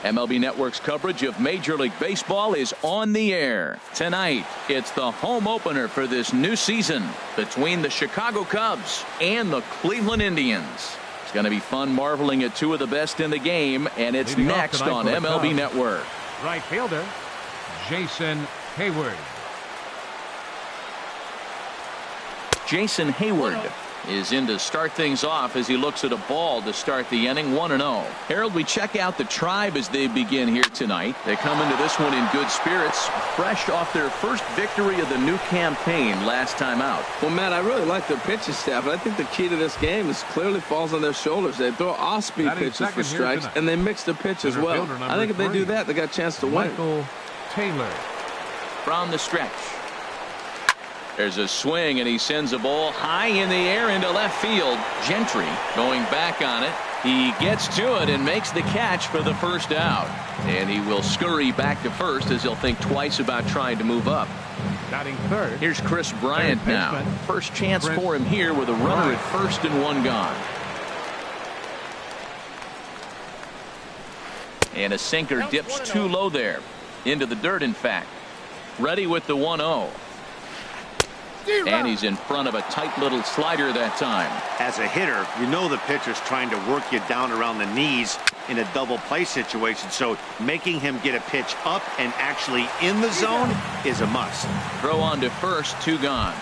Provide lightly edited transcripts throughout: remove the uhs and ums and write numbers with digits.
MLB Network's coverage of Major League Baseball is on the air. Tonight, it's the home opener for this new season between the Chicago Cubs and the Cleveland Indians. It's going to be fun marveling at two of the best in the game, and it's next on MLB Network. Right fielder, Jason Hayward. Jason Hayward is in to start things off as he looks at a ball to start the inning. 1-0. Harold, we check out the Tribe as they begin here tonight. They come into this one in good spirits, fresh off their first victory of the new campaign last time out. Well, Matt, I really like their pitching staff, and I think the key to this game is clearly falls on their shoulders. They throw off-speed pitches for strikes, and they mix the pitch as well. I think if they do that, they got a chance to win. Michael Taylor. From the stretch. There's a swing, and he sends a ball high in the air into left field. Gentry going back on it. He gets to it and makes the catch for the first out. And he will scurry back to first as he'll think twice about trying to move up. Batting third. Here's Chris Bryant now. First chance for him here with a runner at first and one gone. And a sinker dips too low there. Into the dirt, in fact. Ready with the 1-0. And he's in front of a tight little slider that time. As a hitter, you know the pitcher's trying to work you down around the knees in a double play situation, so making him get a pitch up and actually in the zone is a must. Throw on to first, two gone.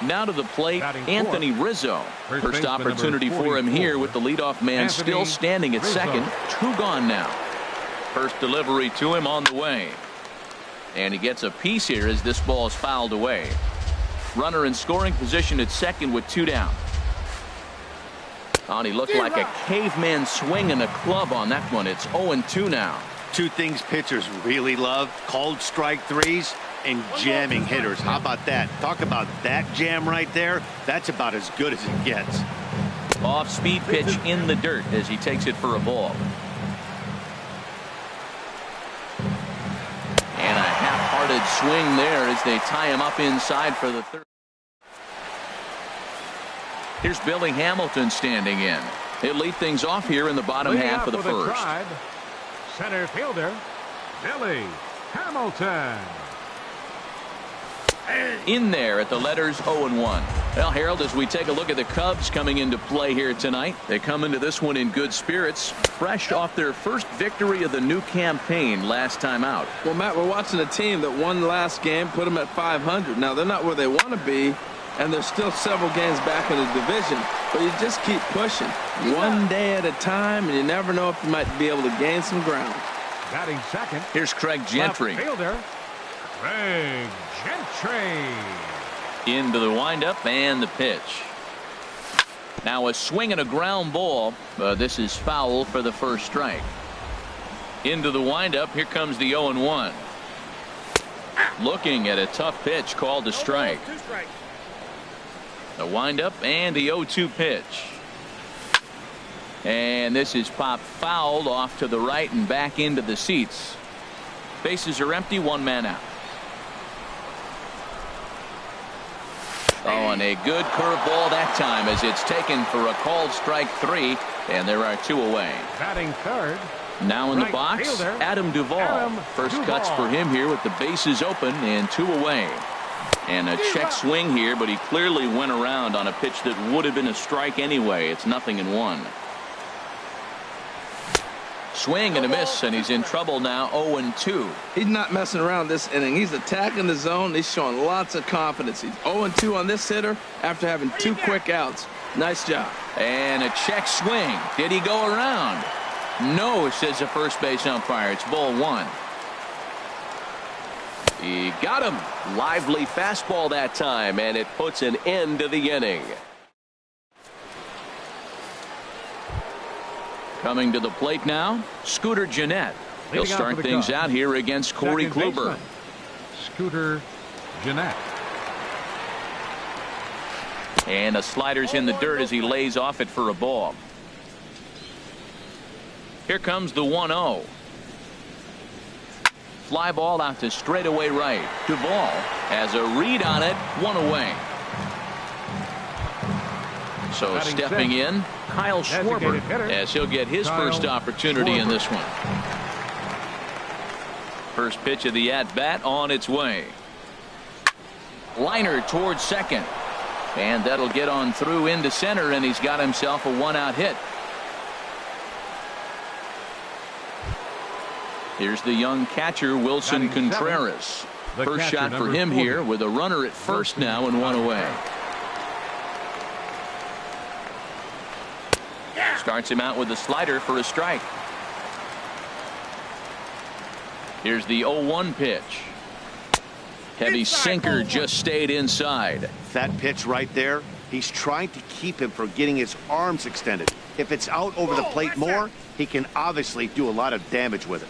Now to the plate, Anthony Rizzo. First opportunity for him here with the leadoff man still standing at second. Two gone now. First delivery to him on the way. And he gets a piece here as this ball is fouled away. Runner in scoring position at second with two down. And he looked like a caveman swinging a club on that one. It's 0-2 now. Two things pitchers really love: called strike threes and jamming hitters. How about that? Talk about that jam right there. That's about as good as it gets. Off speed pitch in the dirt as he takes it for a ball. And a half-hearted swing there as they tie him up inside for the third. Here's Billy Hamilton standing in. He'll lead things off here in the bottom half of the first. Tribe, center fielder, Billy Hamilton. In there at the letters 0-1. Well, Harold, as we take a look at the Cubs coming into play here tonight, they come into this one in good spirits, fresh off their first victory of the new campaign last time out. Well, Matt, we're watching a team that won last game, put them at 500. Now, they're not where they want to be, and they're still several games back in the division, but you just keep pushing one day at a time, and you never know if you might be able to gain some ground. Batting second. Here's Craig Gentry. Left fielder, Craig Gentry. Into the windup and the pitch. Now a swing and a ground ball. This is foul for the first strike. Into the windup. Here comes the 0-1. Looking at a tough pitch called a strike. The windup and the 0-2 pitch. And this is popped fouled off to the right and back into the seats. Bases are empty, one man out. Oh, and a good curveball that time as it's taken for a called strike three, and there are two away. Batting third. Now in the box, fielder, Adam Duvall. First cuts for him here with the bases open and two away. And a check swing here, but he clearly went around on a pitch that would have been a strike anyway. It's 0-1. Swing and a miss, and he's in trouble now. 0-2. He's not messing around this inning. He's attacking the zone. He's showing lots of confidence. He's 0-2 on this hitter after having two quick outs. Nice job. And a check swing. Did he go around? No, says the first base umpire. It's ball one. He got him. Lively fastball that time, and it puts an end to the inning. Coming to the plate now, Scooter Gennett. He'll start things out here against Corey Kluber. Scooter Gennett. And a slider's in the dirt as he lays off it for a ball. Here comes the 1-0. Fly ball out to straightaway right. Duvall has a read on it, one away. So stepping in, Kyle Schwarber, as he'll get his first opportunity in this one. First pitch of the at-bat on its way. Liner towards second. And that'll get on through into center, and he's got himself a one-out hit. Here's the young catcher, Wilson Contreras. First shot for him here with a runner at first now and one away. Starts him out with a slider for a strike. Here's the 0-1 pitch. Heavy sinker just stayed inside. That pitch right there, he's trying to keep him from getting his arms extended. If it's out over the plate more, he can obviously do a lot of damage with it.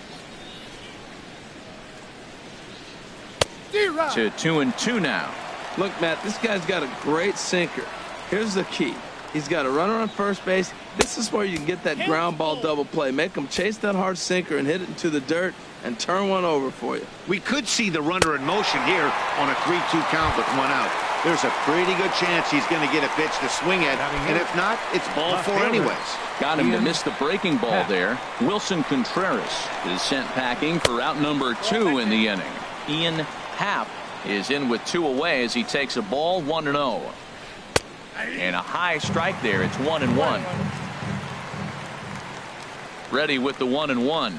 To 2-2 now. Look, Matt, this guy's got a great sinker. Here's the key. He's got a runner on first base. This is where you can get that ground ball double play. Make him chase that hard sinker and hit it into the dirt and turn one over for you. We could see the runner in motion here on a 3-2 count with one out. There's a pretty good chance he's going to get a pitch to swing at, and if not, it's ball four anyways. Got him to miss the breaking ball there. Wilson Contreras is sent packing for out number 2 in the inning. Ian Happ is in with 2 away as he takes a ball 1-0. And a high strike there. It's 1-1. Ready with the 1-1.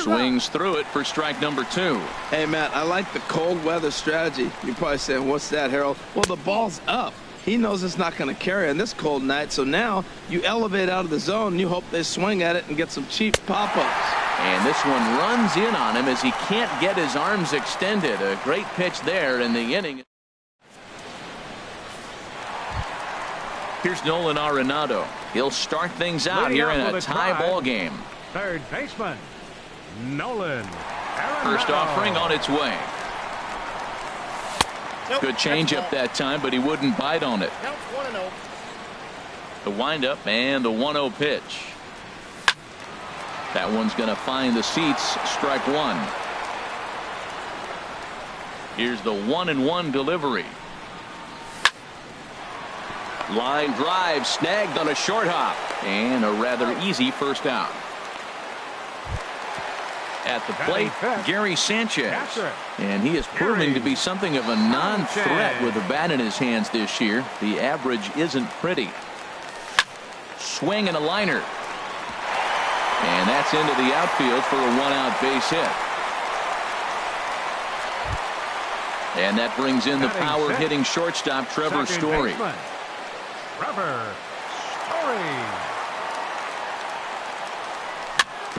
Swings through it for strike number 2. Hey, Matt, I like the cold weather strategy. You're probably saying, what's that, Harold? Well, the ball's up. He knows it's not going to carry on this cold night, so now you elevate out of the zone and you hope they swing at it and get some cheap pop-ups. And this one runs in on him as he can't get his arms extended. A great pitch there in the inning. Here's Nolan Arenado. He'll start things out here in a tie ball game. Third baseman, Nolan Arenado. First offering on its way. Good changeup that time, but he wouldn't bite on it. The windup and the 1-0 pitch. That one's going to find the seats. Strike 1. Here's the 1-1 delivery. Line drive snagged on a short hop, and a rather easy first out. At the plate, Gary Sanchez, and he is proving to be something of a non-threat with a bat in his hands this year. The average isn't pretty. Swing and a liner, and that's into the outfield for a one-out base hit. And that brings in the power-hitting shortstop Trevor Story. Trevor Story.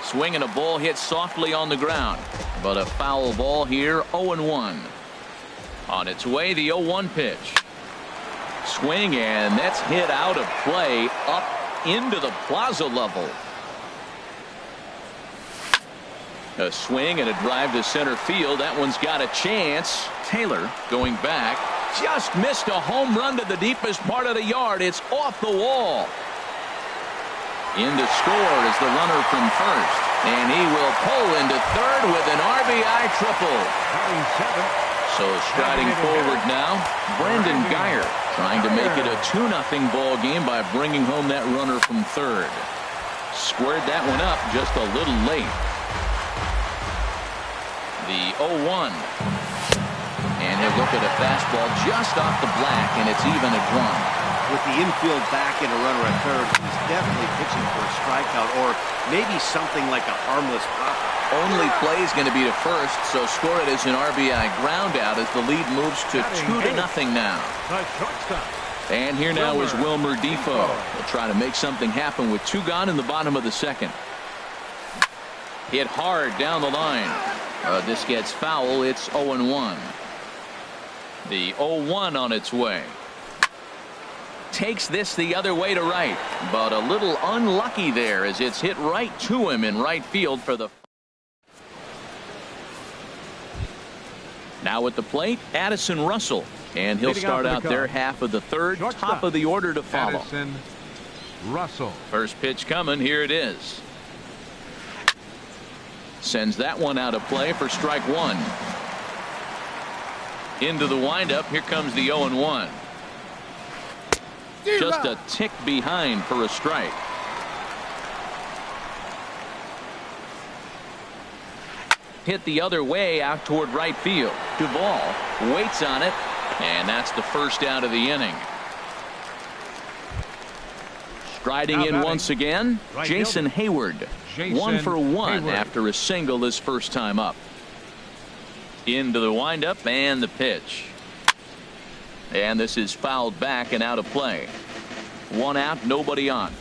Swing and a ball hit softly on the ground, but a foul ball here. 0-1. On its way, the 0-1 pitch. Swing, and that's hit out of play up into the plaza level. A swing and a drive to center field. That one's got a chance. Taylor going back. Just missed a home run to the deepest part of the yard. It's off the wall. In to score is the runner from first. And he will pull into third with an RBI triple. So striding forward now, Brandon Guyer trying to make it a 2-0 ball game by bringing home that runner from third. Squared that one up just a little late. The 0-1. And he'll look at a fastball just off the black, and it's even at 1. With the infield back and a runner at third, he's definitely pitching for a strikeout or maybe something like a harmless pop. Only play is going to be to first, so score it as an RBI ground out as the lead moves to 2-0 now. And here now is Wilmer Defoe. He'll try to make something happen with 2 gone in the bottom of the second. Hit hard down the line. This gets foul. It's 0-1. The 0-1 on its way. takes this the other way to right, but a little unlucky there as it's hit right to him in right field for the. Now at the plate, Addison Russell, and he'll start out their half of the third, top of the order to follow. Addison Russell. First pitch coming. Here it is. Sends that one out of play for strike one. Into the windup. Here comes the 0-1. Just a tick behind for a strike. Hit the other way out toward right field. Duvall waits on it, and that's the first out of the inning. Striding in once again, Jason Hayward. 1 for 1 after a single his first time up. Into the windup and the pitch. And this is fouled back and out of play. 1 out, nobody on.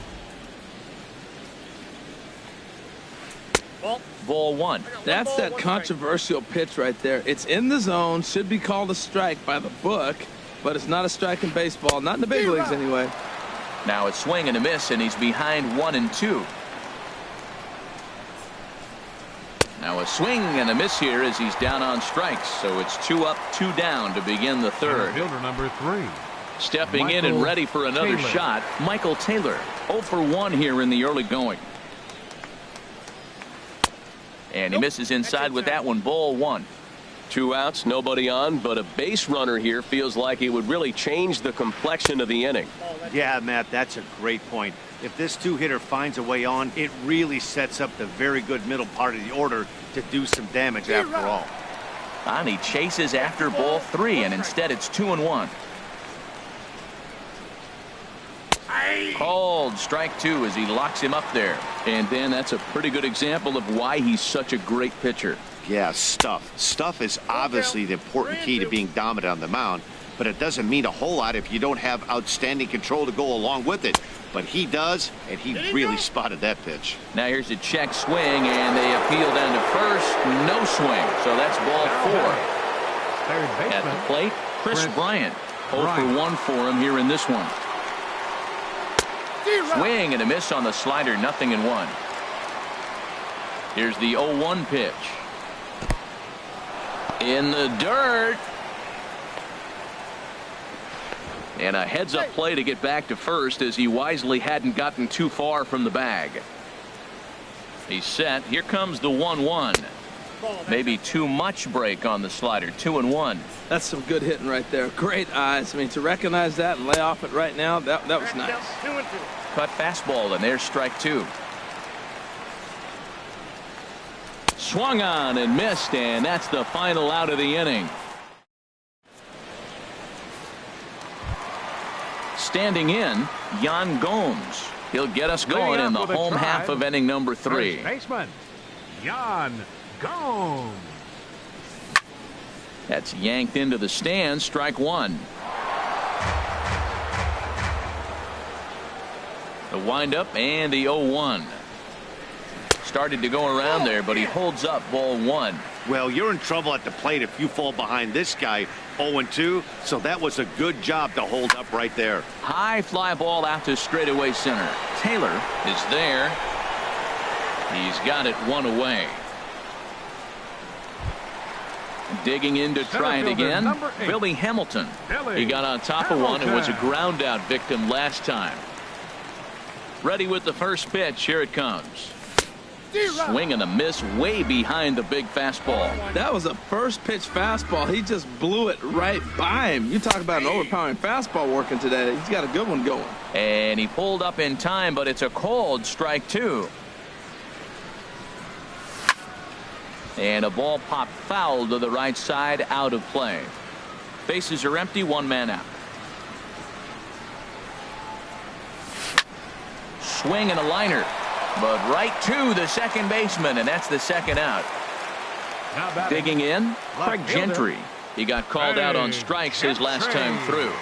Ball 1. That's that controversial pitch right there. It's in the zone, should be called a strike by the book, but it's not a strike in baseball, not in the big leagues anyway. Now it's swing and a miss, and he's behind 1-2. Now a swing and a miss here as he's down on strikes, so it's 2 up, 2 down to begin the third. Fielder number 3. Stepping in and ready for another shot, Michael Taylor. 0 for 1 here in the early going. And he misses inside with that one. Ball 1. 2 outs, nobody on, but a base runner here feels like it would really change the complexion of the inning. Yeah, Matt, that's a great point. If this two-hitter finds a way on, it really sets up the very good middle part of the order to do some damage after all. And he chases after ball 3, and instead it's 2-1. Called strike 2 as he locks him up there. And then that's a pretty good example of why he's such a great pitcher. Yeah, stuff. Stuff is obviously the important key to being dominant on the mound, but it doesn't mean a whole lot if you don't have outstanding control to go along with it. But he does, and he really spotted that pitch. Now here's a check swing, and they appeal down to first. No swing, so that's ball 4. At the plate, Chris Bryant. 0 for 1 for him here in this one. Swing and a miss on the slider, 0-1. Here's the 0-1 pitch. In the dirt. And a heads-up play to get back to first as he wisely hadn't gotten too far from the bag. He's set. Here comes the 1-1. Maybe too much break on the slider. 2-1. That's some good hitting right there. Great eyes. I mean, to recognize that and lay off it right now, that was nice. Cut fastball, and there's strike 2. Swung on and missed, and that's the final out of the inning. Standing in, Yan Gomes. He'll get us going in the home half of inning number 3. First baseman, Yan Gomes. That's yanked into the stands. Strike 1. The windup and the 0-1. Started to go around there, but he holds up. Ball 1. Well, you're in trouble at the plate if you fall behind this guy. 0-2, so that was a good job to hold up right there. High fly ball out to straightaway center. Taylor is there. He's got it 1 away. Digging in to try it again. Billy Hamilton. He got on top of one and was a ground out victim last time. Ready with the first pitch. Here it comes. Swing and a miss way behind the big fastball. That was a first pitch fastball. He just blew it right by him. You talk about an overpowering fastball working today. He's got a good one going. And he pulled up in time, but it's a called strike 2. And a ball popped foul to the right side, out of play. Bases are empty, 1 man out. Swing and a liner. But right to the second baseman, and that's the second out. Digging in, Craig Gentry. He got called out on strikes his last time through.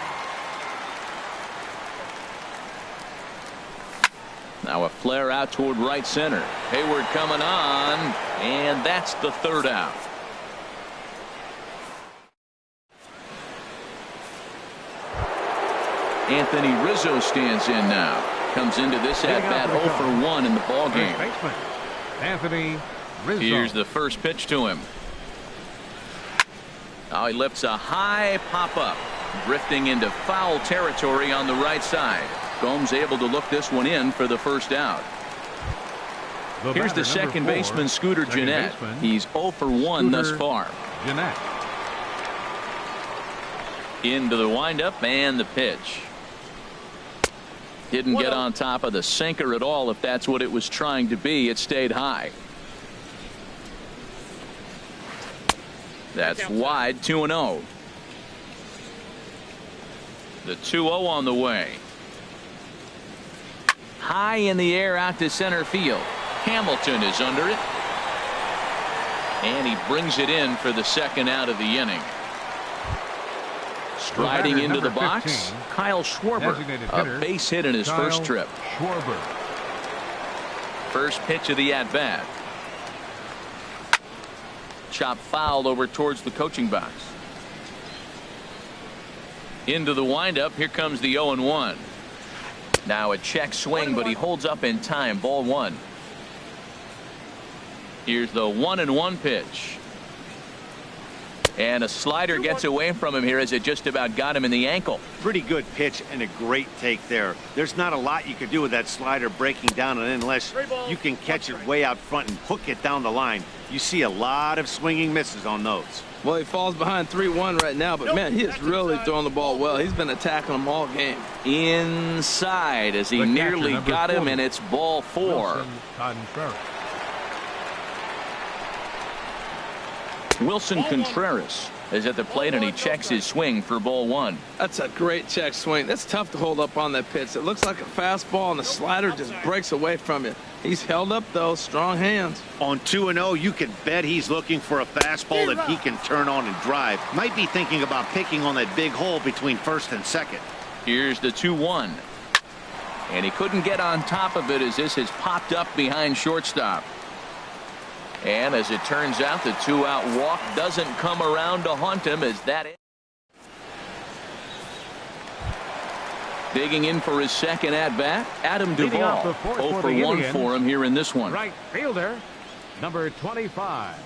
Now a flare out toward right center. Hayward coming on, and that's the third out. Anthony Rizzo stands in now. Comes into this at-bat 0 for 1 in the ballgame. Anthony Rizzo. Here's the first pitch to him. Now he lifts a high pop-up, drifting into foul territory on the right side. Gomes able to look this one in for the first out. Here's the second baseman, Scooter Gennett. He's 0 for 1 thus far. Gennett. Into the windup and the pitch. Didn't get on top of the sinker at all. If that's what it was trying to be, it stayed high. That's wide, 2-0. The 2-0 on the way. High in the air out to center field. Hamilton is under it. And he brings it in for the second out of the inning. Striding into the box, 15, Kyle Schwarber, a base hit in his first trip. Schwarber. First pitch of the at-bat. Chop foul over towards the coaching box. Into the windup. Here comes the 0-1. Now a check swing, but he holds up in time. Ball 1. Here's the 1-1 pitch. And a slider gets away from him here as it just about got him in the ankle. Pretty good pitch and a great take there. There's not a lot you can do with that slider breaking down and unless you can catch it way out front and hook it down the line. You see a lot of swinging misses on those. Well, he falls behind 3-1 right now, but man, he is really throwing the ball well. He's been attacking them all game. Inside as he nearly got him, and it's ball 4. Wilson Contreras is at the plate, and he checks his swing for ball 1. That's a great check swing. That's tough to hold up on that pitch. It looks like a fastball, and the slider just breaks away from you. He's held up, though. Strong hands. On 2-0, you can bet he's looking for a fastball that he can turn on and drive. Might be thinking about picking on that big hole between first and second. Here's the 2-1. And he couldn't get on top of it as this has popped up behind shortstop. And as it turns out, the 2-out walk doesn't come around to haunt him as that is. Digging in for his second at-bat, Adam Duvall. 0 for 1 for him here in this one. Right fielder, number 25.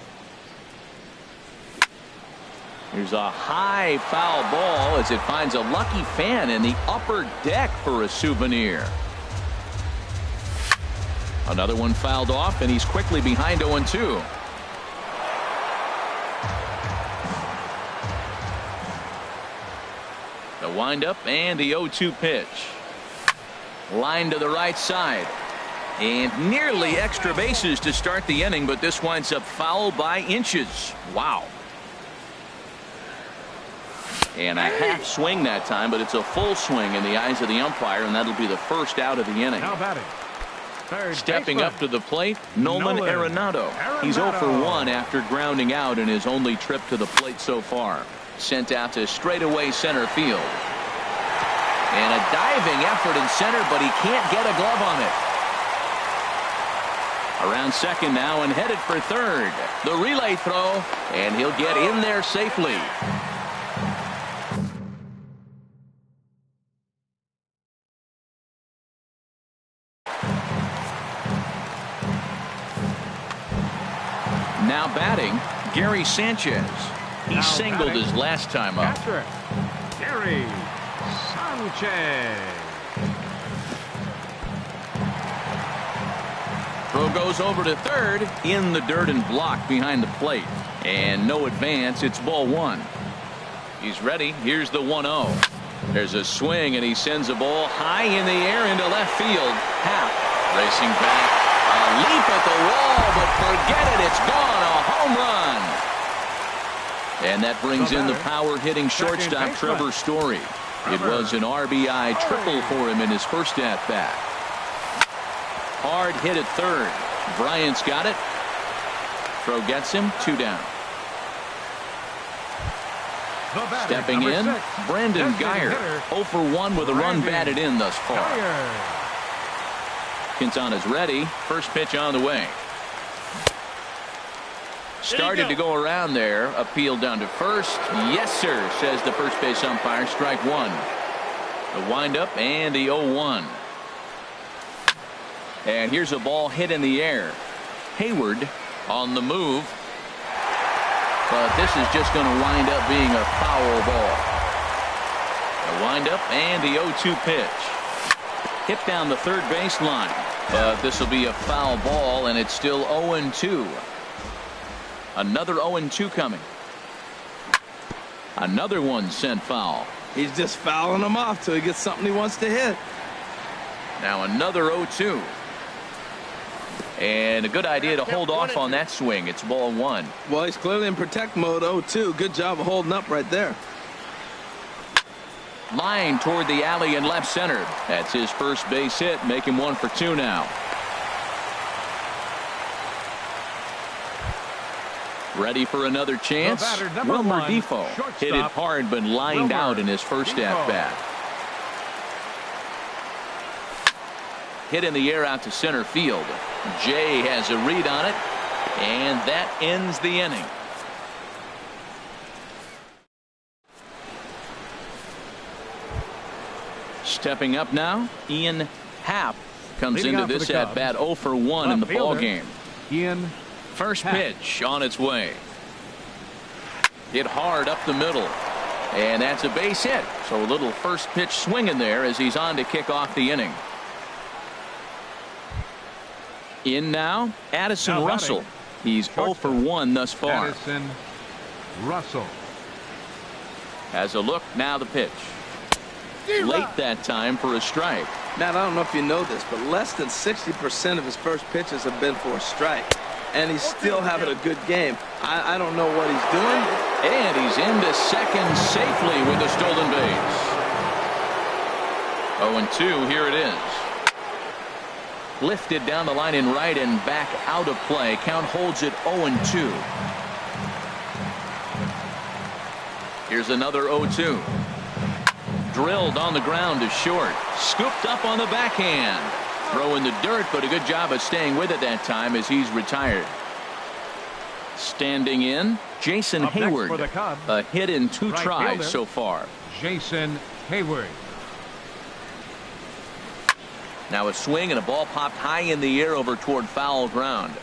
Here's a high foul ball as it finds a lucky fan in the upper deck for a souvenir. Another one fouled off, and he's quickly behind 0-2. The windup and the 0-2 pitch. Line to the right side. And nearly extra bases to start the inning, but this winds up foul by inches. Wow. And a half swing that time, but it's a full swing in the eyes of the umpire, and that'll be the first out of the inning. Now batting. Stepping up to the plate, Nolan Arenado. He's 0 for 1 after grounding out in his only trip to the plate so far. Sent out to straightaway center field. And a diving effort in center, but he can't get a glove on it. Around second now and headed for third. The relay throw, and he'll get in there safely. Now batting, Gary Sanchez. He singled his last time up. Gary Sanchez. Throw goes over to third, in the dirt and blocked behind the plate. And no advance, it's ball 1. He's ready. Here's the 1-0. There's a swing, and he sends a ball high in the air into left field. Happ racing back. A leap at the wall, but forget it. It's gone. A home run. And that brings in the power-hitting shortstop Trevor Story. It was an RBI triple for him in his first at-bat. Hard hit at third. Bryant's got it. Throw gets him. 2 down. Stepping in, Brandon Guyer. 0 for 1 with a run batted in thus far. Quintana's ready. First pitch on the way. Started to go around there. Appeal down to first. Yes, sir, says the first base umpire. Strike 1. The windup and the 0-1. And here's a ball hit in the air. Hayward on the move. But this is just going to wind up being a foul ball. The windup and the 0-2 pitch. Hit down the third baseline. But this will be a foul ball, and it's still 0-2. Another 0-2 coming. Another one sent foul. He's just fouling them off till he gets something he wants to hit. Now another 0-2. And a good idea to hold off on that swing. It's ball one. Well, he's clearly in protect mode. 0-2. Good job of holding up right there. Line toward the alley in left center. That's his first base hit. Make him 1 for 2 now. Ready for another chance. Wilmer Defoe hit it hard but lined out in his first at bat. Hit in the air out to center field. Jay has a read on it, and that ends the inning. Stepping up now, Ian Happ comes into this at bat 0 for 1 in the ball game. Ian First pitch on its way. Hit hard up the middle, and that's a base hit. So a little first pitch swinging there as he's on to kick off the inning. In now, Addison Russell. He's 0 for 1 thus far. Addison Russell Has a look, now the pitch. Late that time for a strike. Matt, I don't know if you know this, but less than 60% of his first pitches have been for a strike. And he's still having a good game. I don't know what he's doing. And he's into second safely with a stolen base. 0-2, here it is. Lifted down the line in right and back out of play. Count holds it 0-2. Here's another 0-2. Drilled on the ground to short. Scooped up on the backhand. Throw in the dirt, but a good job of staying with it that time as he's retired. Standing in, Jason Hayward. A hit in 2 tries so far. Jason Hayward. Now a swing and a ball popped high in the air over toward foul ground.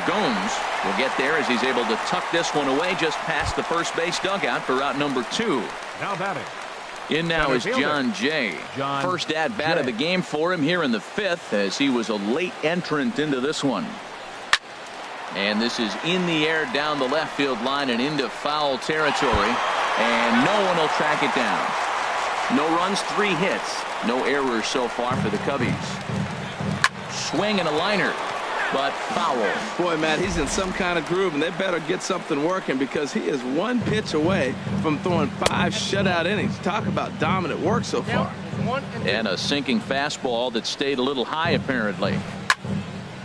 Gomes will get there as he's able to tuck this one away just past the first base dugout for out number 2. Now batting. In now is John Jay. First at bat of the game for him here in the 5th as he was a late entrant into this one. And this is in the air down the left field line and into foul territory. And no one will track it down. No runs, 3 hits. No errors so far for the Cubbies. Swing and a liner, but foul. Boy, Matt, he's in some kind of groove, and they better get something working because he is 1 pitch away from throwing 5 shutout innings. Talk about dominant work so far. And a sinking fastball that stayed a little high, apparently.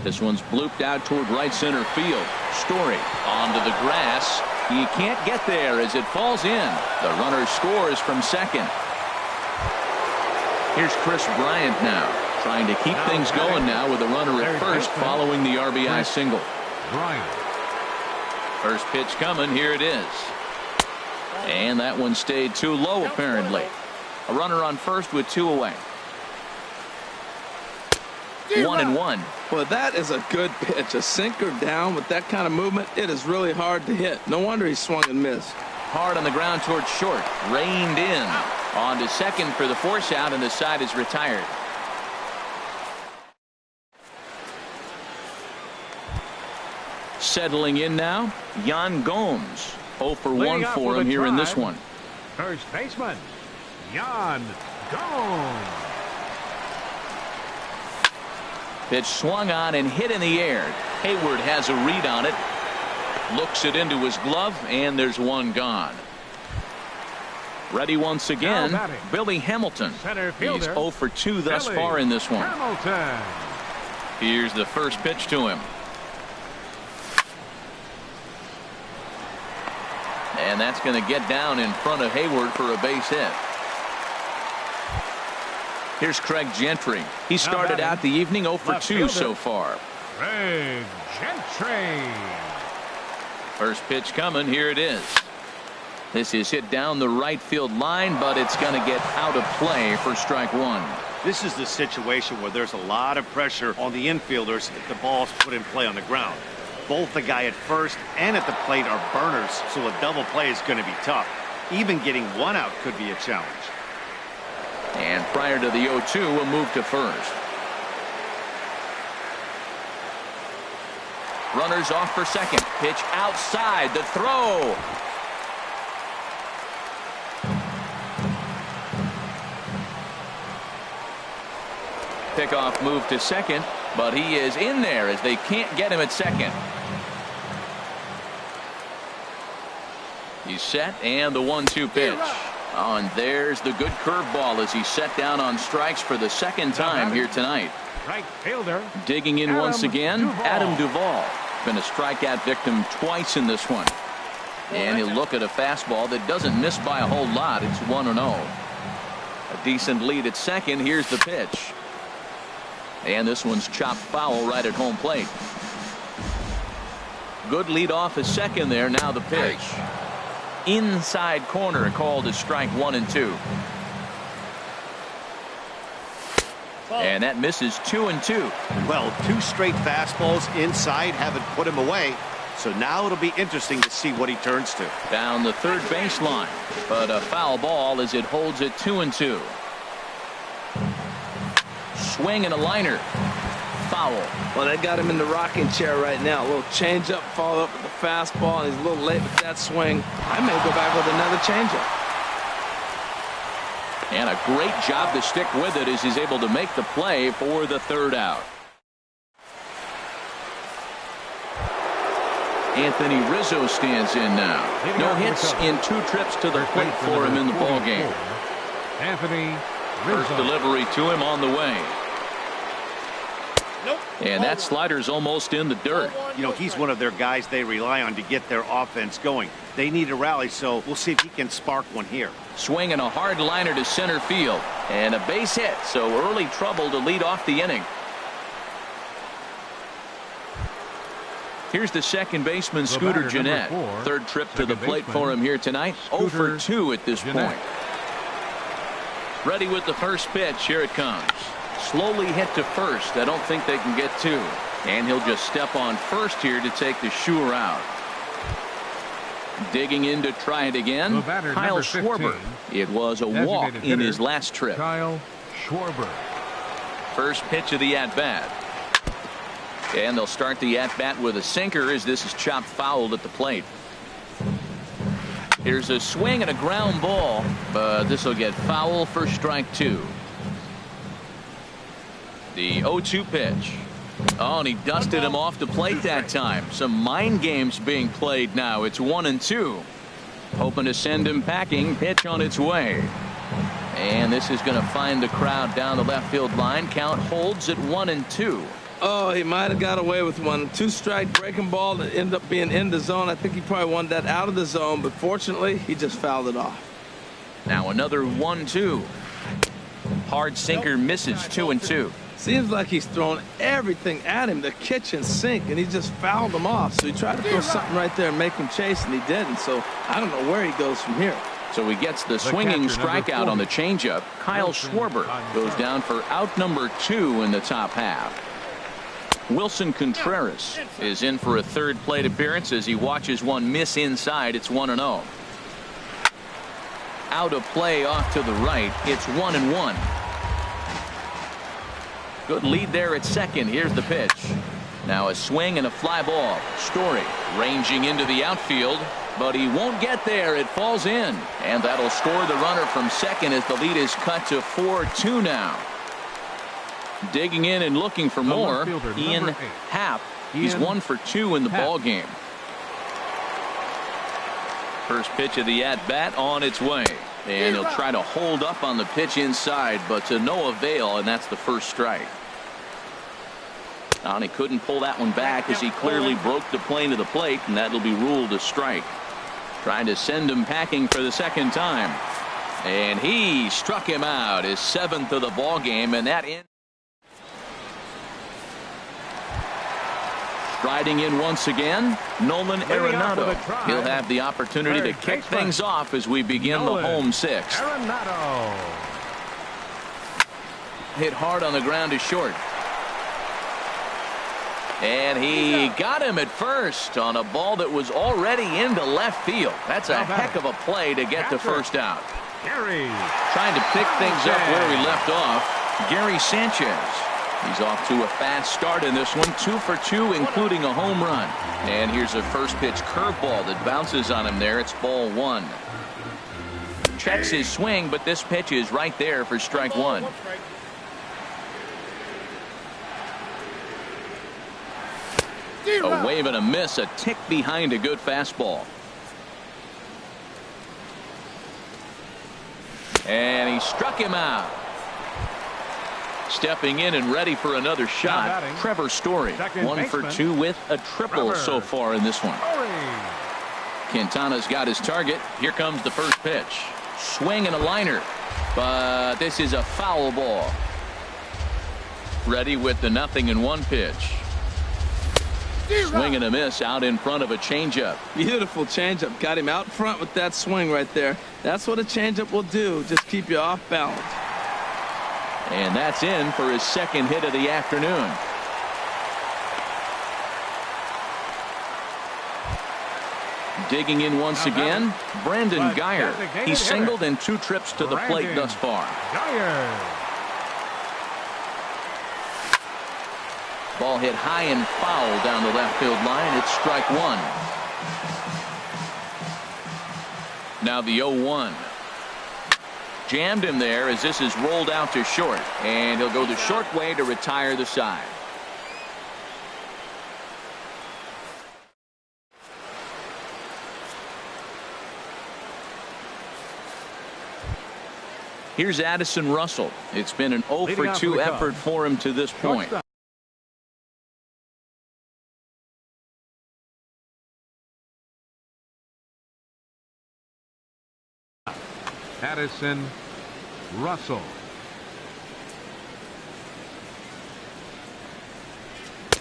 This one's blooped out toward right center field. Story onto the grass. He can't get there as it falls in. The runner scores from second. Here's Chris Bryant now, trying to keep things going now with a runner at first following the RBI single. Bryant. First pitch coming, here it is. And that one stayed too low apparently. A runner on first with 2 away. 1-1. Well, that is a good pitch. A sinker down with that kind of movement, it is really hard to hit. No wonder he swung and missed. Hard on the ground towards short. Reined in. On to second for the force out, and the side is retired. Settling in now, Yan Gomes. 0 for 1 for him here in this one. First baseman, Yan Gomes. Pitch swung on and hit in the air. Hayward has a read on it. Looks it into his glove, and there's one gone. Ready once again, Billy Hamilton. He's 0 for 2 thus far in this one. Hamilton. Here's the first pitch to him. And that's going to get down in front of Hayward for a base hit. Here's Craig Gentry. He started out the evening 0 for 2 so far. Craig Gentry. First pitch coming. Here it is. This is hit down the right field line, but it's going to get out of play for strike one. This is the situation where there's a lot of pressure on the infielders if the ball's put in play on the ground. Both the guy at first and at the plate are burners, so a double play is going to be tough. Even getting one out could be a challenge. And prior to the 0-2, a move to first. Runners off for second. Pitch outside. The throw. Pickoff move to second, but he is in there as they can't get him at second. He's set, and the 1-2 pitch. Oh, and there's the good curveball as he's set down on strikes for the second time here tonight. Right fielder. Digging in once again, Adam Duvall. Been a strikeout victim twice in this one. And he'll look at a fastball that doesn't miss by a whole lot. It's 1-0. A decent lead at second. Here's the pitch. And this one's chopped foul right at home plate. Good lead off at second there. Now the pitch. Inside corner, called as strike 1 and 2. And that misses 2-2. Well, 2 straight fastballs inside haven't put him away. So now it'll be interesting to see what he turns to. Down the third baseline, but a foul ball as it holds it 2-2. Swing and a liner. Foul. Well, they got him in the rocking chair right now. A little changeup, follow up with the fastball, and he's a little late with that swing. I may go back with another changeup. And a great job to stick with it as he's able to make the play for the third out. Anthony Rizzo stands in now. No hits in 2 trips to the plate for him in the ballgame. Anthony Rizzo. First delivery to him on the way. And that slider's almost in the dirt. You know, he's one of their guys they rely on to get their offense going. They need a rally, so we'll see if he can spark one here. Swinging a hard liner to center field. And a base hit, so early trouble to lead off the inning. Here's the second baseman, Scooter Gennett. Third trip to the plate for him here tonight. 0 for 2 at this point. Ready with the first pitch. Here it comes. Slowly hit to first. I don't think they can get 2. And he'll just step on first here to take the sure out. Digging in to try it again. Kyle Schwarber. It was a walk in his last trip. Kyle Schwarber. First pitch of the at-bat. And they'll start the at-bat with a sinker as this is chopped foul at the plate. Here's a swing and a ground ball, but this will get foul for strike 2. The 0-2 pitch. Oh, and he dusted him off the plate that time. Some mind games being played now. It's 1-2. Hoping to send him packing. Pitch on its way. And this is going to find the crowd down the left field line. Count holds at 1-2. Oh, he might have got away with one. 2-strike breaking ball that ended up being in the zone. I think he probably wanted that out of the zone, but fortunately, he just fouled it off. Now another 1-2. Hard sinker misses 2-2. Seems like he's thrown everything at him, the kitchen sink, and he just fouled him off. So he tried to throw something right there and make him chase, and he didn't. So I don't know where he goes from here. So he gets the swinging strikeout on the changeup. Kyle Schwarber goes down for out number 2 in the top half. Wilson Contreras is in for a third plate appearance as he watches one miss inside. It's 1-0. Out of play off to the right. It's 1-1. Good lead there at second. Here's the pitch. Now a swing and a fly ball. Story ranging into the outfield, but he won't get there. It falls in, and that'll score the runner from second as the lead is cut to 4-2 now. Digging in and looking for more, Ian Happ. He's 1 for 2 in the ball game. First pitch of the at-bat on its way. And he'll try to hold up on the pitch inside, but to no avail, and that's the first strike. And he couldn't pull that one back as he clearly broke the plane of the plate, and that'll be ruled a strike. Trying to send him packing for the second time. And he struck him out, his 7th of the ball game, and that ends. Striding in once again, Nolan Arenado. try. He'll have the opportunity to Third kick baseman. things off as we begin Nolan the home sixth. Arenado. Hit hard on the ground to short. And he got him at first on a ball that was already into left field. That's a heck of a play to get the first out. Gary. Trying to pick things up where we left off, Gary Sanchez. He's off to a fast start in this one, 2 for 2, including a home run. And here's a first pitch curveball that bounces on him there. It's ball 1. Checks his swing, but this pitch is right there for strike 1. A wave and a miss, a tick behind a good fastball. And he struck him out. Stepping in and ready for another shot, Trevor Story. 1 for 2 with a triple so far in this one. Quintana's got his target. Here comes the first pitch. Swing and a liner. But this is a foul ball. Ready with the 0-1 pitch. Swing and a miss out in front of a changeup. Beautiful changeup. Got him out front with that swing right there. That's what a changeup will do. Just keep you off balance. And that's in for his second hit of the afternoon. Digging in once again, Brandon Geyer. He singled in 2 trips to the plate thus far. Geyer. Ball hit high and foul down the left field line. It's strike 1. Now the 0-1. Jammed him there as this is rolled out to short. And he'll go the short way to retire the side. Here's Addison Russell. It's been an 0 for 2 effort for him to this point. Addison Russell.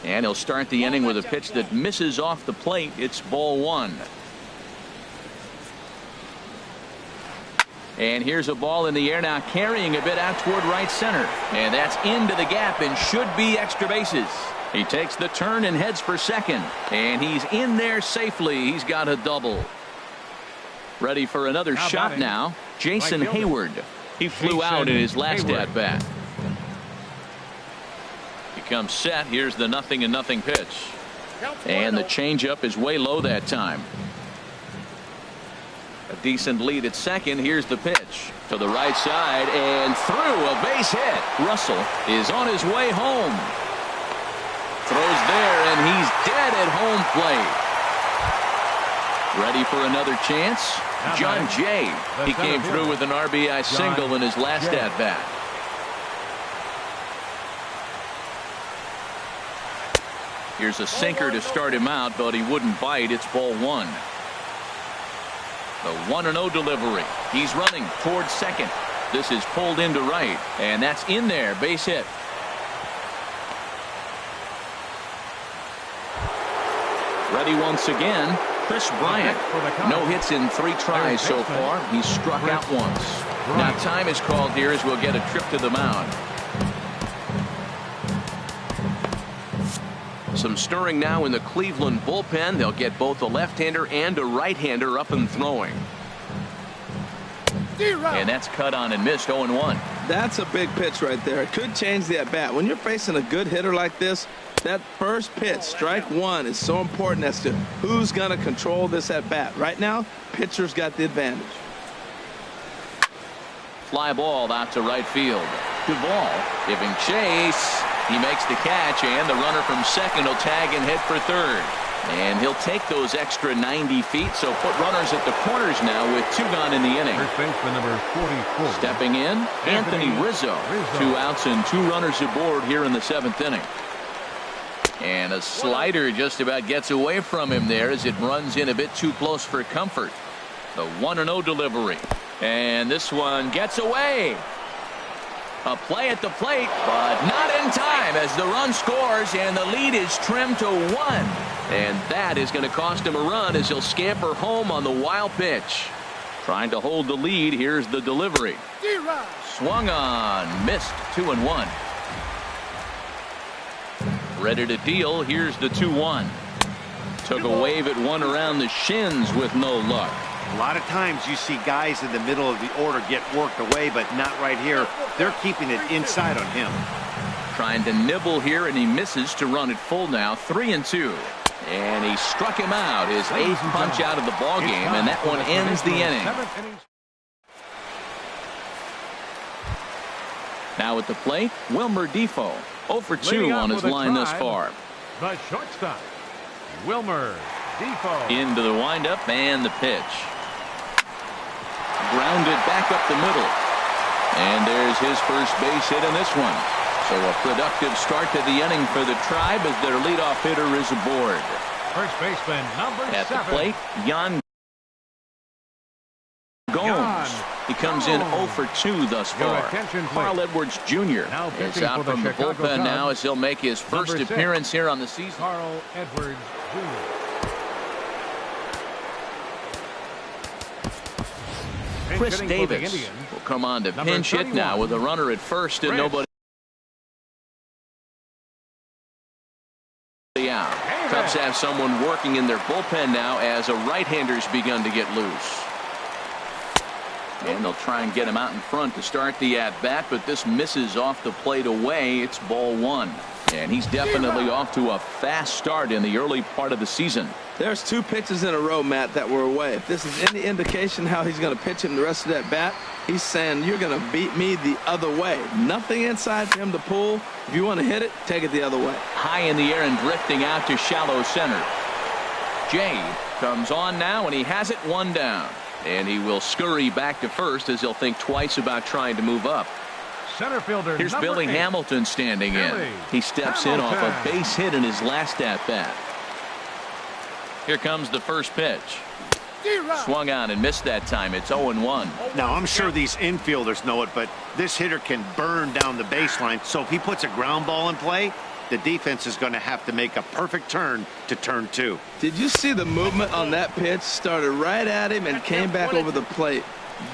And he'll start the inning with a pitch that misses off the plate. It's ball 1. And here's a ball in the air now, carrying a bit out toward right center. And that's into the gap and should be extra bases. He takes the turn and heads for second. And he's in there safely. He's got a double. Ready for another shot now. Jason Hayward. He flew out in his last at-bat. He comes set. Here's the 0-0 pitch. And the changeup is way low that time. A decent lead at second. Here's the pitch to the right side and through, a base hit. Russell is on his way home. Throws there and he's dead at home plate. Ready for another chance? John Jay. He came through with an RBI single in his last at bat. Here's a sinker to start him out, but he wouldn't bite. It's ball 1. The 1-0 delivery. He's running towards second. This is pulled into right, and that's in there. Base hit. Ready once again. Chris Bryant. No hits in 3 tries so far. He's struck out once. Now time is called here as we'll get a trip to the mound. Some stirring now in the Cleveland bullpen. They'll get both a left-hander and a right-hander up and throwing. And that's cut on and missed. 0-1. That's a big pitch right there. It could change the at-bat. When you're facing a good hitter like this, that first pitch, strike 1, is so important as to who's going to control this at-bat. Right now, pitcher's got the advantage. Fly ball out to right field. Duvall giving chase. He makes the catch, and the runner from second will tag and head for third. And he'll take those extra 90 feet, so put runners at the corners now with 2 gone in the inning. First baseman number 44. Stepping in, Anthony Rizzo. 2 outs and 2 runners aboard here in the 7th inning. And a slider just about gets away from him there as it runs in a bit too close for comfort. The 1-0 delivery. And this one gets away. A play at the plate, but not in time as the run scores and the lead is trimmed to 1. And that is going to cost him a run as he'll scamper home on the wild pitch. Trying to hold the lead. Here's the delivery. Swung on, missed. 2-1. Ready to deal. Here's the 2-1. Took a wave at one around the shins with no luck. A lot of times you see guys in the middle of the order get worked away, but not right here. They're keeping it inside on him. Trying to nibble here, and he misses to run it full now. 3-2. And he struck him out. His 8th punch out of the ball game, and that one ends the inning. Now at the plate, Wilmer Defoe. 0 for 2 on his line thus far. The shortstop, Wilmer Defoe. Into the windup and the pitch. Grounded back up the middle. And there's his first base hit in this one. So a productive start to the inning for the Tribe as their leadoff hitter is aboard. First baseman, number 7. At the plate, Yan Gomes. He comes in 0 for 2 thus far. Carl Edwards Jr. is out from the bullpen now as he'll make his first appearance here on the season. Carl Edwards Jr. Chris Davis will come on to pinch hit now with a runner at first and nobody out. Cubs have someone working in their bullpen now as a right-hander's begun to get loose. And they'll try and get him out in front to start the at-bat, but this misses off the plate away. It's ball 1. And he's definitely off to a fast start in the early part of the season. There's 2 pitches in a row, Matt, that were away. If this is any indication how he's going to pitch him the rest of that bat, he's saying you're going to beat me the other way. Nothing inside for him to pull. If you want to hit it, take it the other way. High in the air and drifting out to shallow center. Jay comes on now, and he has it 1 down. And he will scurry back to first as he'll think twice about trying to move up. Center fielder. Here's Billy Hamilton standing in. He steps in off a base hit in his last at-bat. Here comes the first pitch. Swung on and missed that time. It's 0-1. Now, I'm sure these infielders know it, but this hitter can burn down the baseline. So if he puts a ground ball in play, the defense is going to have to make a perfect turn to turn 2. Did you see the movement on that pitch? Started right at him and came back over the plate.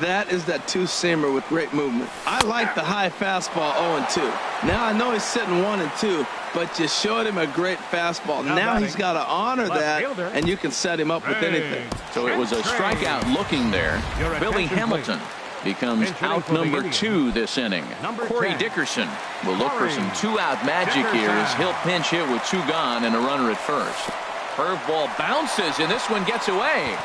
That is that 2-seamer with great movement. I like the high fastball 0-2. Now I know he's sitting 1-2, but you showed him a great fastball. Now he's got to honor that, and you can set him up with anything. So it was a strikeout looking there. Billy Hamilton becomes out number 2 this inning. Corey Dickerson will look for some 2-out magic here as he'll pinch hit with 2 gone and a runner at first. Curveball bounces, and this one gets away.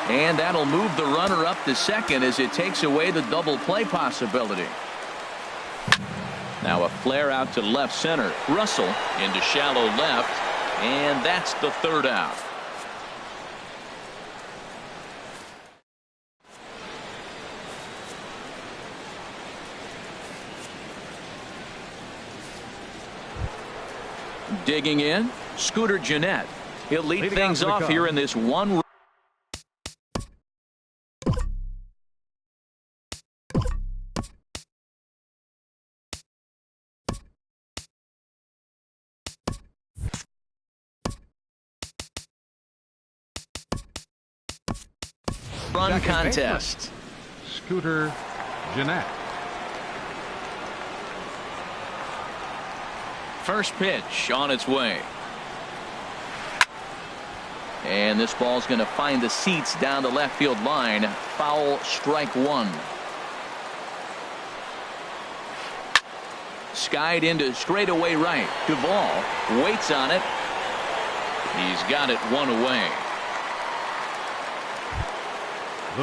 And that'll move the runner up to second as it takes away the double play possibility. Now a flare out to left center. Russell into shallow left, and that's the 3rd out. Digging in, Scooter Gennett. He'll lead things off here in this one. Run contest. Scooter Gennett. First pitch on its way. And this ball's going to find the seats down the left field line. Foul, strike 1. Skied into straightaway right. Duvall waits on it. He's got it 1 away.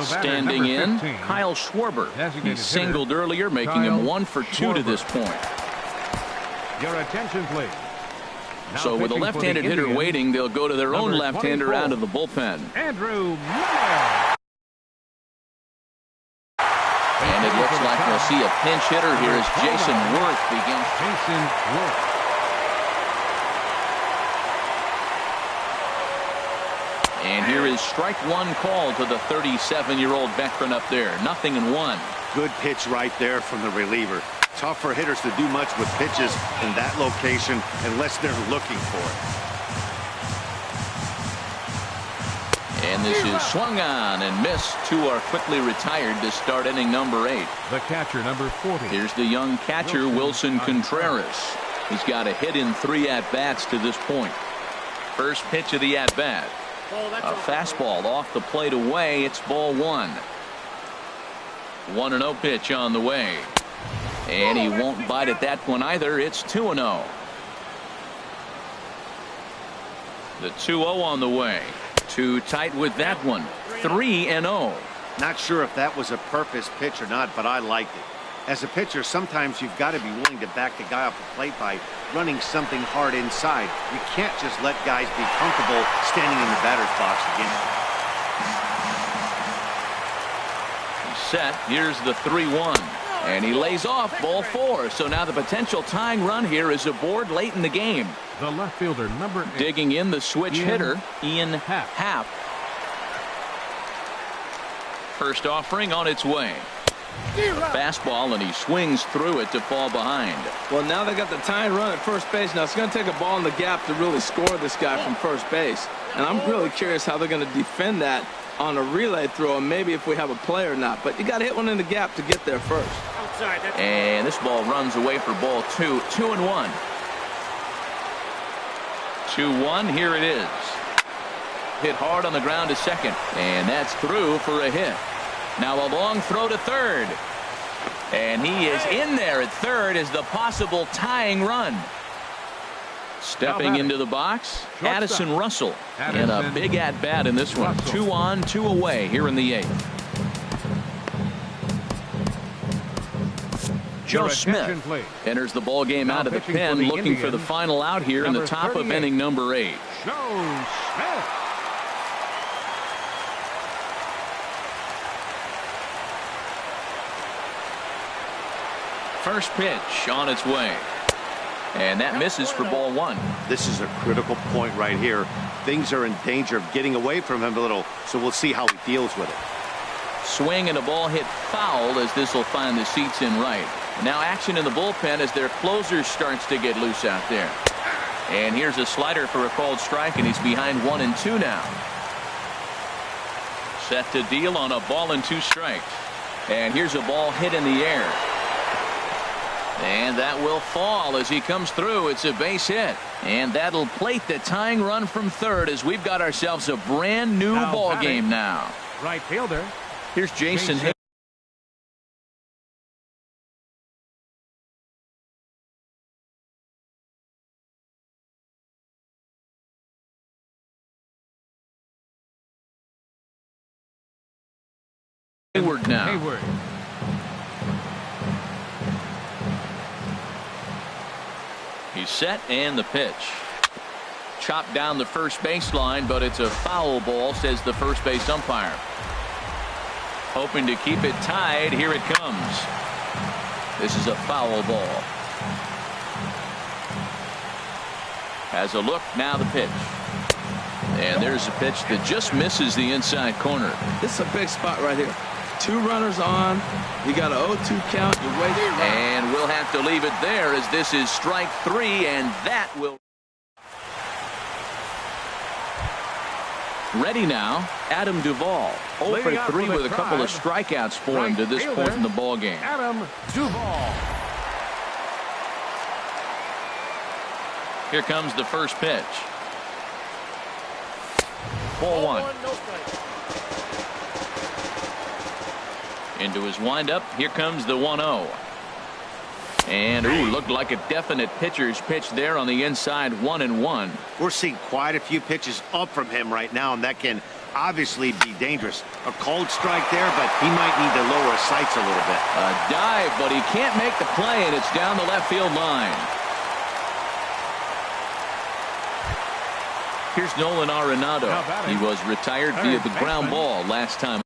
Standing in, Kyle Schwarber. He singled earlier, making him 1 for 2 to this point. Your attention, please. So with a left-handed hitter waiting, they'll go to their own left-hander out of the bullpen. Andrew Miller. And it looks like we'll see a pinch hitter here as Jason Worth begins. Jason Worth. And here is strike one call to the 37-year-old veteran up there. 0-1. Good pitch right there from the reliever. Tough for hitters to do much with pitches in that location unless they're looking for it. And this is swung on and missed. Two are quickly retired to start inning number 8. The catcher, number 40. Here's the young catcher, Wilson Contreras. He's got a hit in 3 at-bats to this point. First pitch of the at-bat. A fastball off the plate away. It's ball 1. 1-0 pitch on the way. And he won't bite at that one either. It's 2-0. The 2-0 on the way. Too tight with that one. 3-0. Not sure if that was a purpose pitch or not, but I liked it. As a pitcher, sometimes you've got to be willing to back the guy off the plate by running something hard inside. You can't just let guys be comfortable standing in the batter's box against you. He's set. Here's the 3-1. And he lays off ball 4. So now the potential tying run here is aboard late in the game. The left fielder, number 8. Digging in the switch hitter, Ian Happ. First offering on its way. Fastball, and he swings through it to fall behind. Well, now they got the tying run at first base. Now it's going to take a ball in the gap to really score this guy from first base. And I'm really curious how they're going to defend that on a relay throw, and maybe if we have a play or not. But you got to hit one in the gap to get there first. And this ball runs away for ball 2. 2-1. 2-1. Here it is. Hit hard on the ground to second. And that's through for a hit. Now a long throw to third. And he is in there at third as the possible tying run. Stepping into the box, Addison Russell. And a big at-bat in this one. 2 on, 2 away here in the 8th. Joe Smith enters the ball game out of the pen, looking for the final out here in the top of inning number 8. Joe Smith. First pitch on its way. And that misses for ball 1. This is a critical point right here. Things are in danger of getting away from him a little, so we'll see how he deals with it. Swing and a ball hit foul as this will find the seats in right. Now action in the bullpen as their closer starts to get loose out there. And here's a slider for a called strike, and he's behind 1-2 now. Set to deal on a ball and 2 strikes. And here's a ball hit in the air. And that will fall as he comes through. It's a base hit. And that'll plate the tying run from third as we've got ourselves a brand new ball game now. Right fielder. Here's Jason Hayward now. Hayward. He's set, and the pitch. Chopped down the first baseline, but it's a foul ball, says the first base umpire. Hoping to keep it tied. Here it comes. This is a foul ball. Has a look. Now the pitch. And there's a pitch that just misses the inside corner. This is a big spot right here. 2 runners on. You got an 0-2 count. You're waiting. And we'll have to leave it there as this is strike 3, and that will. Ready now, Adam Duvall. 0 for 3 with a couple of strikeouts for him to this point in the ball game. Adam Duvall. Here comes the first pitch. Ball 1. Into his windup. Here comes the 1-0. And looked like a definite pitcher's pitch there on the inside. 1-1. We're seeing quite a few pitches up from him right now, and that can obviously be dangerous. A cold strike there, but he might need to lower his sights a little bit. A dive, but he can't make the play, and it's down the left field line. Here's Nolan Arenado. He was retired via the ground ball last time.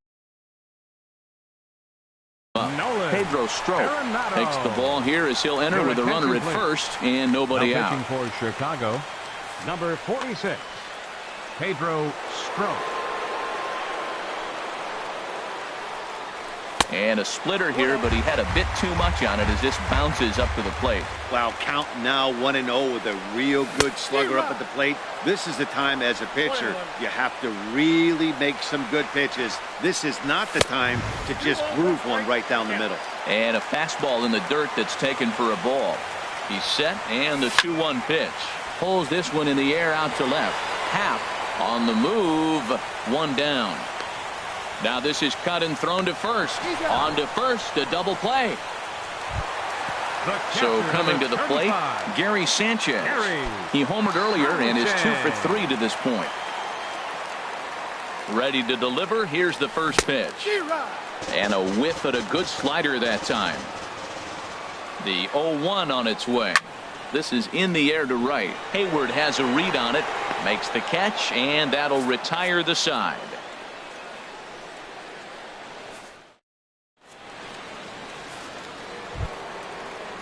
Pedro Strop takes the ball here as he'll enter with a runner at first and nobody out. For Chicago, number 46. Pedro Strop. And a splitter here, but he had a bit too much on it as this bounces up to the plate. Wow, count now 1-0 with a real good slugger up at the plate. This is the time as a pitcher you have to really make some good pitches. This is not the time to just groove one right down the middle. And a fastball in the dirt that's taken for a ball. He's set, and the 2-1 pitch. Pulls this one in the air out to left. Half on the move. One down. Now this is cut and thrown to first. On to first, a double play. So coming to the plate, Gary Sanchez. He homered earlier and is 2 for 3 to this point. Ready to deliver. Here's the first pitch. And a whiff at a good slider that time. The 0-1 on its way. This is in the air to right. Hayward has a read on it. Makes the catch, and that'll retire the side.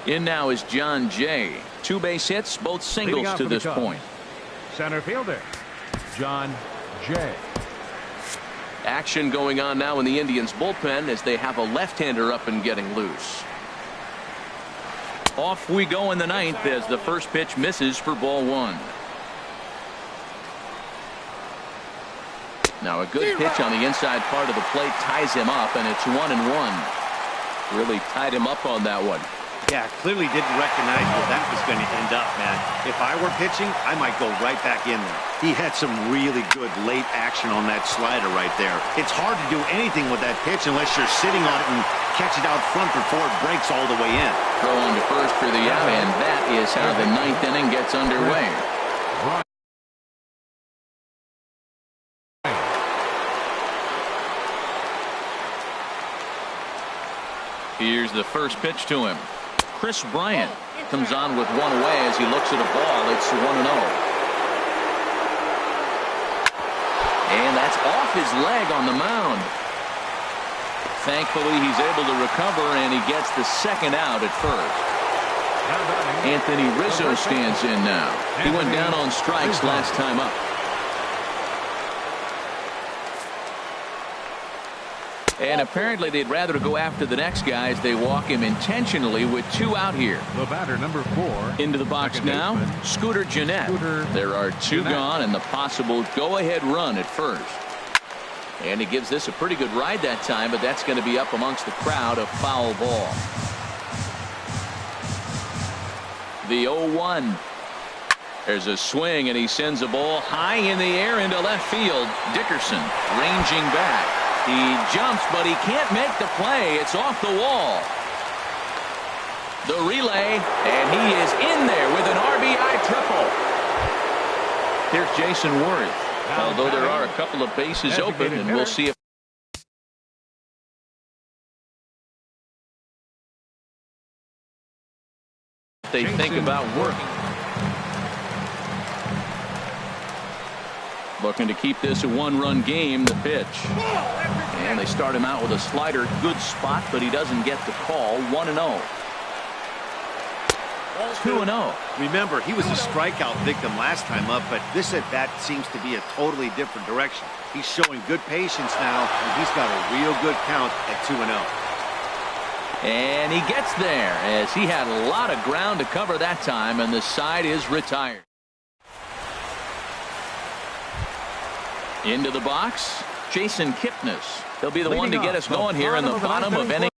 In now is John Jay. 2 base hits, both singles to this point. Center fielder, John Jay. Action going on now in the Indians bullpen as they have a left-hander up and getting loose. Off we go in the 9th as the first pitch misses for ball 1. Now a good pitch on the inside part of the plate ties him up, and it's 1-1. Really tied him up on that one. Yeah, clearly didn't recognize where that was going to end up, man. If I were pitching, I might go right back in there. He had some really good late action on that slider right there. It's hard to do anything with that pitch unless you're sitting on it and catch it out front before it breaks all the way in. Throw on to first for the out, and that is how the 9th inning gets underway. Here's the first pitch to him. Chris Bryant comes on with one away as he looks at a ball. It's 1-0. And that's off his leg on the mound. Thankfully, he's able to recover, and he gets the second out at first. Anthony Rizzo stands in now. He went down on strikes last time up. And apparently they'd rather go after the next guy as they walk him intentionally with 2 out here. The batter, number 4. Into the box now, Scooter Gennett. There are 2 gone and the possible go-ahead run at first. And he gives this a pretty good ride that time, but that's going to be up amongst the crowd. A foul ball. The 0-1. There's a swing, and he sends a ball high in the air into left field. Dickerson ranging back. He jumps, but he can't make the play. It's off the wall. The relay, and he is in there with an RBI triple. Here's Jason Worth. Although there are a couple of bases open, and we'll see if they think about working. Looking to keep this a 1-run game. The pitch. And they start him out with a slider. Good spot, but he doesn't get the call. 1-0. 2-0. Remember, he was a strikeout victim last time up, but this at bat seems to be a totally different direction. He's showing good patience now, and he's got a real good count at 2-0. And he gets there as he had a lot of ground to cover that time, and the side is retired. Into the box, Jason Kipnis. He'll be the one to get us going here in the bottom of inning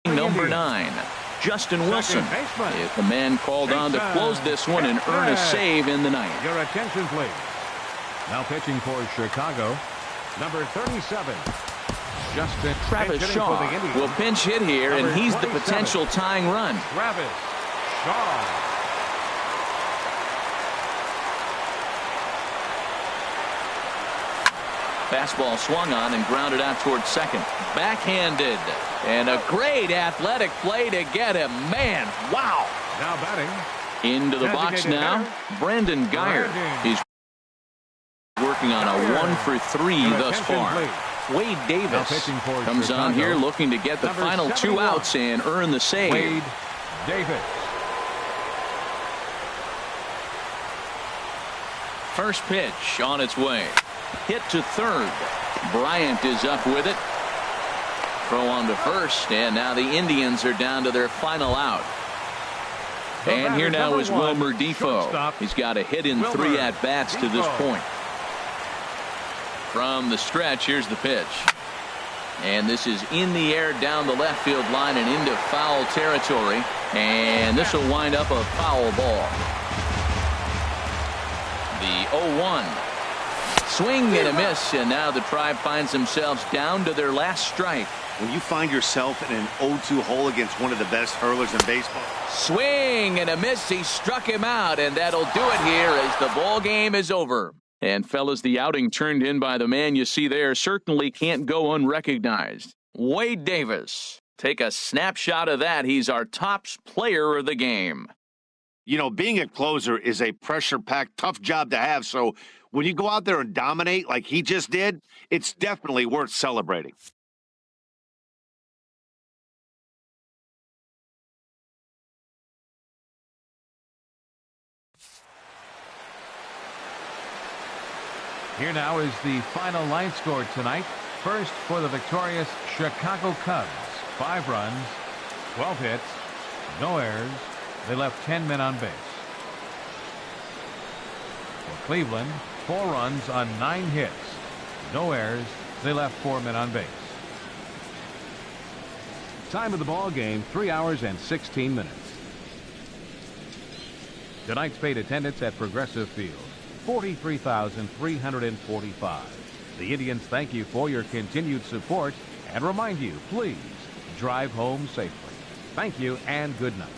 number 9. Justin Wilson is the man called on to close this one and earn a save in the 9th. Your attention, please. Now pitching for Chicago, number 37. Justin Travis Shaw will pinch hit here, and he's the potential tying run. Travis Shaw. Fastball swung on and grounded out towards second. Backhanded. And a great athletic play to get him. Man, wow. Now batting. Into the box now, Brandon Geyer. He's working on a 1 for 3 thus far. Wade Davis comes on here looking to get the final 2 outs and earn the save. Wade Davis. First pitch on its way. Hit to third. Bryant is up with it. Throw on to first, and now the Indians are down to their final out. And here now is Wilmer Defoe. He's got a hit in 3 at-bats to this point. From the stretch, here's the pitch. And this is in the air down the left field line and into foul territory. And this will wind up a foul ball. The 0-1. Swing and a miss, and now the Tribe finds themselves down to their last strike. When you find yourself in an 0-2 hole against one of the best hurlers in baseball. Swing and a miss. He struck him out, and that'll do it here as the ball game is over. And fellas, the outing turned in by the man you see there certainly can't go unrecognized. Wade Davis. Take a snapshot of that. He's our top player of the game. You know, being a closer is a pressure-packed, tough job to have. So when you go out there and dominate like he just did, it's definitely worth celebrating. Here now is the final line score tonight. First for the victorious Chicago Cubs. 5 runs, 12 hits, no errors. They left 10 men on base. For Cleveland, 4 runs on 9 hits, no errors. They left 4 men on base. Time of the ball game, 3 hours and 16 minutes. Tonight's paid attendance at Progressive Field, 43,345. The Indians thank you for your continued support and remind you, please drive home safely. Thank you and good night.